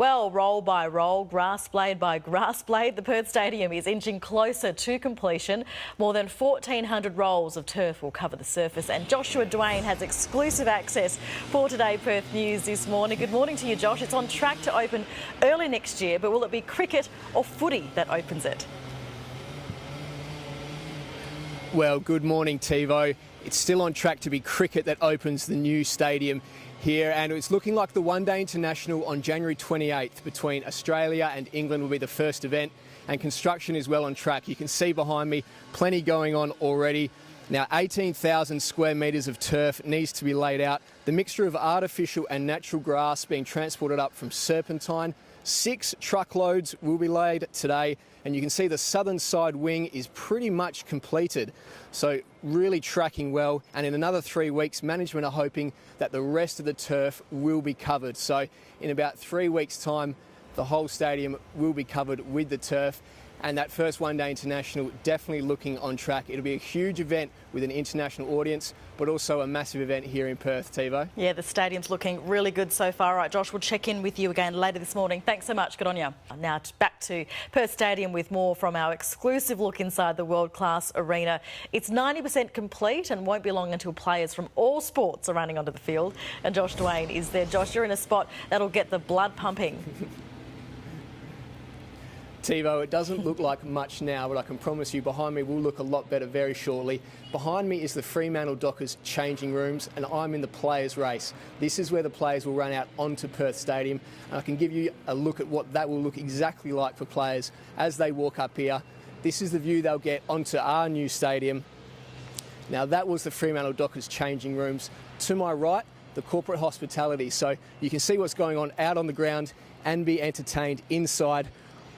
Well, roll by roll, grass blade by grass blade, the Perth Stadium is inching closer to completion. More than 1,400 rolls of turf will cover the surface, and Josh9 has exclusive access for Today Perth News this morning. Good morning to you, Josh. It's on track to open early next year, but will it be cricket or footy that opens it? Well, good morning, Tivo. It's still on track to be cricket that opens the new stadium here, and it's looking like the one-day international on January 28th between Australia and England will be the first event, and construction is well on track. You can see behind me plenty going on already. Now, 18,000 square metres of turf needs to be laid out. The mixture of artificial and natural grass being transported up from Serpentine. 6 truckloads will be laid today, and you can see the southern side wing is pretty much completed. So really tracking well, and in another 3 weeks, management are hoping that the rest of the turf will be covered. So in about 3 weeks' time, the whole stadium will be covered with the turf. And that first one-day international definitely looking on track. It'll be a huge event with an international audience, but also a massive event here in Perth, Tivo. Yeah, the stadium's looking really good so far. All right, Josh, we'll check in with you again later this morning. Thanks so much. Good on you. Now back to Perth Stadium with more from our exclusive look inside the world-class arena. It's 90% complete and won't be long until players from all sports are running onto the field. And Josh9 is there. Josh, you're in a spot that'll get the blood pumping. Tivo, it doesn't look like much now, but I can promise you behind me will look a lot better very shortly. Behind me is the Fremantle Dockers changing rooms, and I'm in the players' race. This is where the players will run out onto Perth Stadium, and I can give you a look at what that will look exactly like for players as they walk up here. This is the view they'll get onto our new stadium. Now, that was the Fremantle Dockers changing rooms. To my right, the corporate hospitality, so you can see what's going on out on the ground and be entertained inside.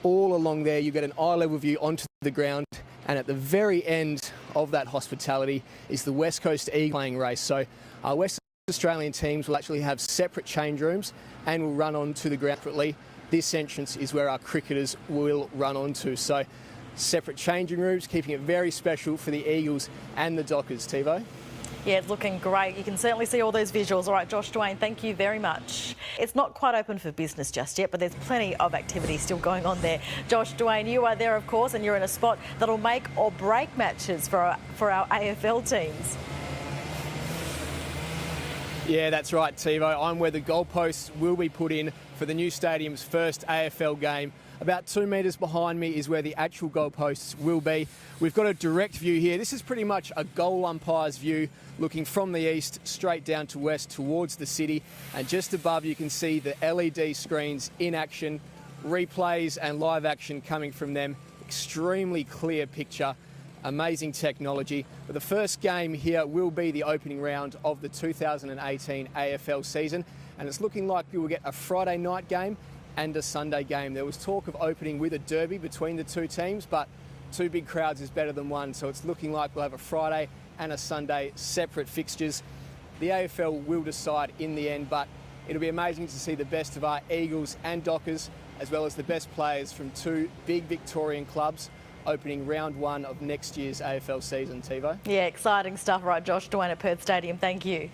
All along there, you get an eye-level view onto the ground, and at the very end of that hospitality is the West Coast Eagles playing race. So our West Australian teams will actually have separate change rooms and will run onto the ground separately. This entrance is where our cricketers will run onto. So separate changing rooms, keeping it very special for the Eagles and the Dockers, Tivo. Yeah, it's looking great. You can certainly see all those visuals. All right, Josh9, thank you very much. It's not quite open for business just yet, but there's plenty of activity still going on there. Josh9, you are there, of course, and you're in a spot that'll make or break matches for our AFL teams. Yeah, that's right, Tivo. I'm where the goalposts will be put in for the new stadium's first AFL game. About 2 metres behind me is where the actual goalposts will be. We've got a direct view here. This is pretty much a goal umpire's view, looking from the east straight down to west towards the city. And just above you can see the LED screens in action, replays and live action coming from them. Extremely clear picture. Amazing technology. But the first game here will be the opening round of the 2018 AFL season, and it's looking like we will get a Friday night game and a Sunday game. There was talk of opening with a derby between the two teams, but 2 big crowds is better than 1, so it's looking like we'll have a Friday and a Sunday separate fixtures. The AFL will decide in the end, but it'll be amazing to see the best of our Eagles and Dockers, as well as the best players from 2 big Victorian clubs opening round 1 of next year's AFL season, Tivo. Yeah, exciting stuff. Right, Josh9 at Perth Stadium, thank you.